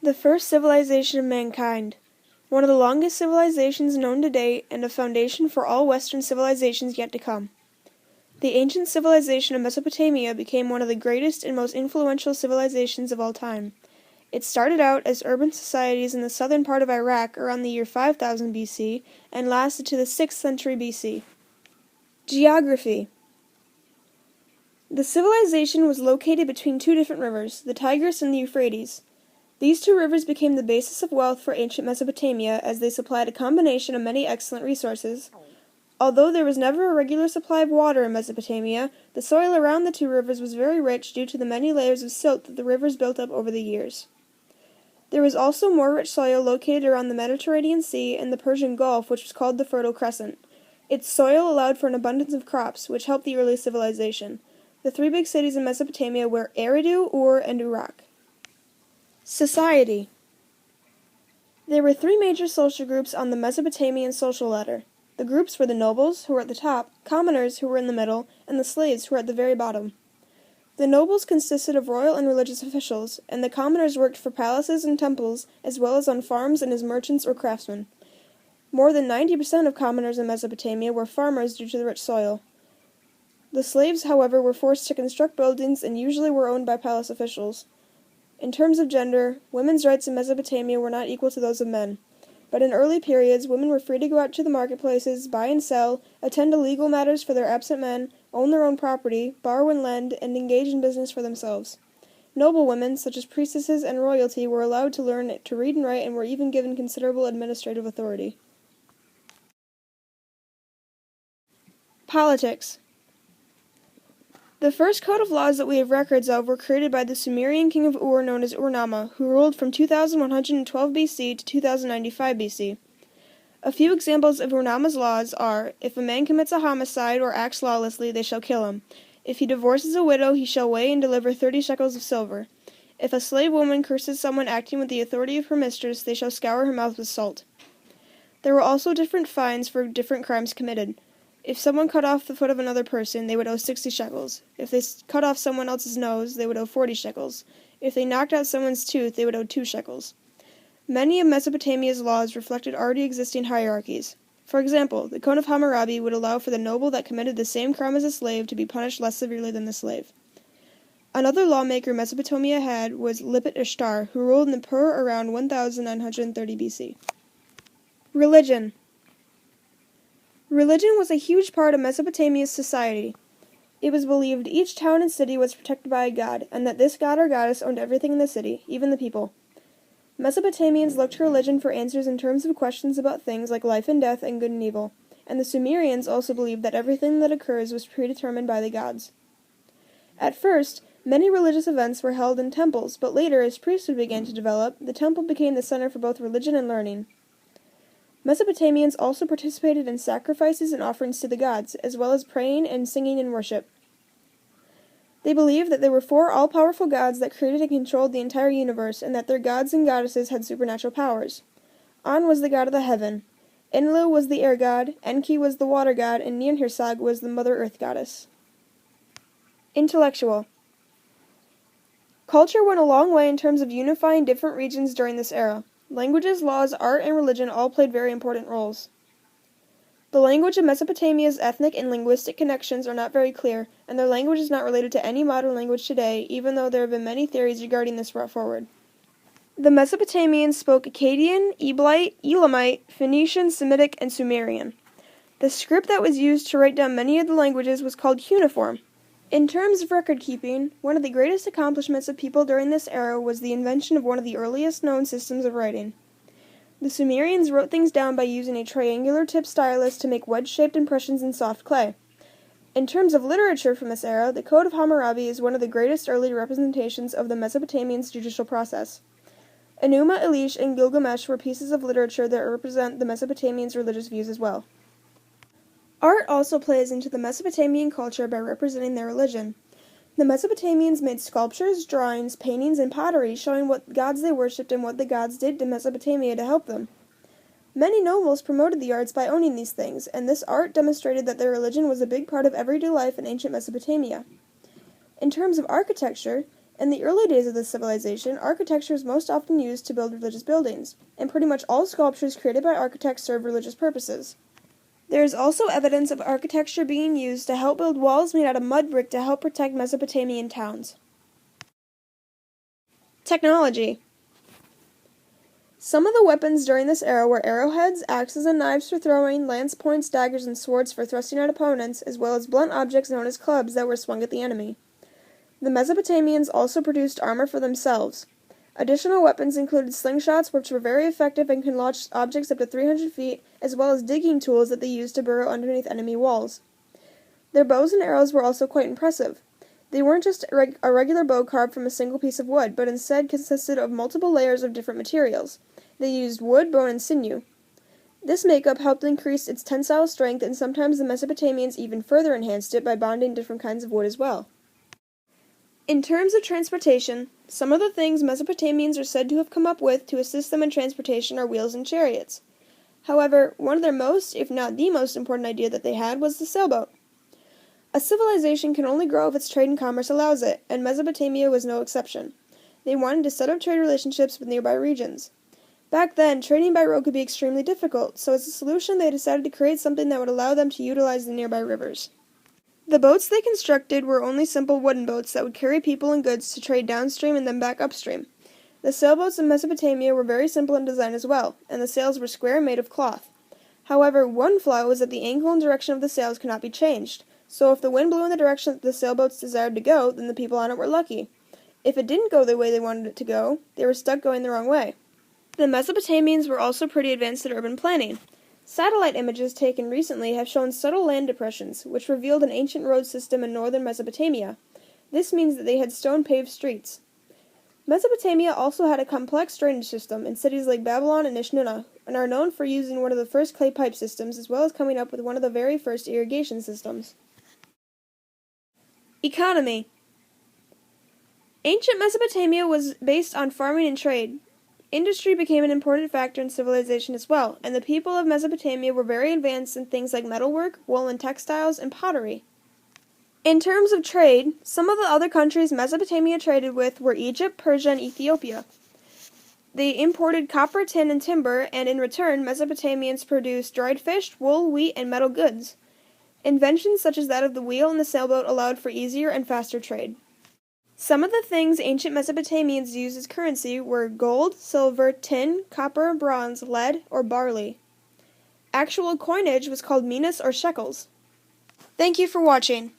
The first civilization of mankind. One of the longest civilizations known to date and a foundation for all Western civilizations yet to come. The ancient civilization of Mesopotamia became one of the greatest and most influential civilizations of all time. It started out as urban societies in the southern part of Iraq around the year 5000 BC and lasted to the 6th century BC. Geography. The civilization was located between two different rivers, the Tigris and the Euphrates. These two rivers became the basis of wealth for ancient Mesopotamia as they supplied a combination of many excellent resources. Although there was never a regular supply of water in Mesopotamia, the soil around the two rivers was very rich due to the many layers of silt that the rivers built up over the years. There was also more rich soil located around the Mediterranean Sea and the Persian Gulf, which was called the Fertile Crescent. Its soil allowed for an abundance of crops, which helped the early civilization. The three big cities in Mesopotamia were Eridu, Ur, and Uruk. Society. There were three major social groups on the Mesopotamian social ladder. The groups were the nobles, who were at the top, commoners, who were in the middle, and the slaves, who were at the very bottom. The nobles consisted of royal and religious officials, and the commoners worked for palaces and temples, as well as on farms and as merchants or craftsmen. More than 90% of commoners in Mesopotamia were farmers due to the rich soil. The slaves, however, were forced to construct buildings and usually were owned by palace officials. In terms of gender, women's rights in Mesopotamia were not equal to those of men. But in early periods, women were free to go out to the marketplaces, buy and sell, attend to legal matters for their absent men, own their own property, borrow and lend, and engage in business for themselves. Noble women, such as priestesses and royalty, were allowed to learn to read and write and were even given considerable administrative authority. Politics. The first code of laws that we have records of were created by the Sumerian king of Ur known as Ur-Nama, who ruled from 2112 BC to 2095 BC. A few examples of Ur-Nama's laws are, if a man commits a homicide or acts lawlessly, they shall kill him. If he divorces a widow, he shall weigh and deliver 30 shekels of silver. If a slave woman curses someone acting with the authority of her mistress, they shall scour her mouth with salt. There were also different fines for different crimes committed. If someone cut off the foot of another person, they would owe 60 shekels. If they cut off someone else's nose, they would owe 40 shekels. If they knocked out someone's tooth, they would owe 2 shekels. Many of Mesopotamia's laws reflected already existing hierarchies. For example, the Code of Hammurabi would allow for the noble that committed the same crime as a slave to be punished less severely than the slave. Another lawmaker Mesopotamia had was Lipit Ishtar, who ruled in Nippur around 1930 BC. Religion. Religion was a huge part of Mesopotamia's society. It was believed each town and city was protected by a god, and that this god or goddess owned everything in the city, even the people. Mesopotamians looked to religion for answers in terms of questions about things like life and death and good and evil, and the Sumerians also believed that everything that occurs was predetermined by the gods. At first, many religious events were held in temples, but later, as priesthood began to develop, the temple became the center for both religion and learning. Mesopotamians also participated in sacrifices and offerings to the gods, as well as praying and singing in worship. They believed that there were 4 all-powerful gods that created and controlled the entire universe, and that their gods and goddesses had supernatural powers. An was the god of the heaven, Enlil was the air god, Enki was the water god, and Nirnhersag was the Mother Earth goddess. Intellectual. Culture went a long way in terms of unifying different regions during this era. Languages, laws, art, and religion all played very important roles. The language of Mesopotamia's ethnic and linguistic connections are not very clear, and their language is not related to any modern language today, even though there have been many theories regarding this route forward. The Mesopotamians spoke Akkadian, Eblite, Elamite, Phoenician, Semitic, and Sumerian. The script that was used to write down many of the languages was called cuneiform. In terms of record-keeping, one of the greatest accomplishments of people during this era was the invention of one of the earliest known systems of writing. The Sumerians wrote things down by using a triangular-tipped stylus to make wedge-shaped impressions in soft clay. In terms of literature from this era, the Code of Hammurabi is one of the greatest early representations of the Mesopotamians' judicial process. Enuma Elish and Gilgamesh were pieces of literature that represent the Mesopotamians' religious views as well. Art also plays into the Mesopotamian culture by representing their religion. The Mesopotamians made sculptures, drawings, paintings, and pottery showing what gods they worshipped and what the gods did to Mesopotamia to help them. Many nobles promoted the arts by owning these things, and this art demonstrated that their religion was a big part of everyday life in ancient Mesopotamia. In terms of architecture, In the early days of this civilization, architecture was most often used to build religious buildings, and pretty much all sculptures created by architects serve religious purposes. There is also evidence of architecture being used to help build walls made out of mud brick to help protect Mesopotamian towns. Technology. Some of the weapons during this era were arrowheads, axes and knives for throwing, lance points, daggers, and swords for thrusting at opponents, as well as blunt objects known as clubs that were swung at the enemy. The Mesopotamians also produced armor for themselves. Additional weapons included slingshots, which were very effective and can launch objects up to 300 feet, as well as digging tools that they used to burrow underneath enemy walls. Their bows and arrows were also quite impressive. They weren't just a regular bow carved from a single piece of wood, but instead consisted of multiple layers of different materials. They used wood, bone, and sinew. This makeup helped increase its tensile strength, and sometimes the Mesopotamians even further enhanced it by bonding different kinds of wood as well. In terms of transportation, some of the things Mesopotamians are said to have come up with to assist them in transportation are wheels and chariots. However, one of their most, if not the most important idea that they had was the sailboat. A civilization can only grow if its trade and commerce allows it, and Mesopotamia was no exception. They wanted to set up trade relationships with nearby regions. Back then, trading by road could be extremely difficult, so as a solution they decided to create something that would allow them to utilize the nearby rivers. The boats they constructed were only simple wooden boats that would carry people and goods to trade downstream and then back upstream. The sailboats in Mesopotamia were very simple in design as well, and the sails were square and made of cloth. However, one flaw was that the angle and direction of the sails could not be changed, so if the wind blew in the direction that the sailboats desired to go, then the people on it were lucky. If it didn't go the way they wanted it to go, they were stuck going the wrong way. The Mesopotamians were also pretty advanced at urban planning. Satellite images taken recently have shown subtle land depressions, which revealed an ancient road system in northern Mesopotamia. This means that they had stone-paved streets. Mesopotamia also had a complex drainage system in cities like Babylon and Ishnuna, and are known for using one of the first clay pipe systems as well as coming up with one of the very first irrigation systems. Economy. Ancient Mesopotamia was based on farming and trade. Industry became an important factor in civilization as well, and the people of Mesopotamia were very advanced in things like metalwork, woolen textiles, and pottery. In terms of trade, some of the other countries Mesopotamia traded with were Egypt, Persia, and Ethiopia. They imported copper, tin, and timber, and in return, Mesopotamians produced dried fish, wool, wheat, and metal goods. Inventions such as that of the wheel and the sailboat allowed for easier and faster trade. Some of the things ancient Mesopotamians used as currency were gold, silver, tin, copper, bronze, lead, or barley. Actual coinage was called minas or shekels. Thank you for watching.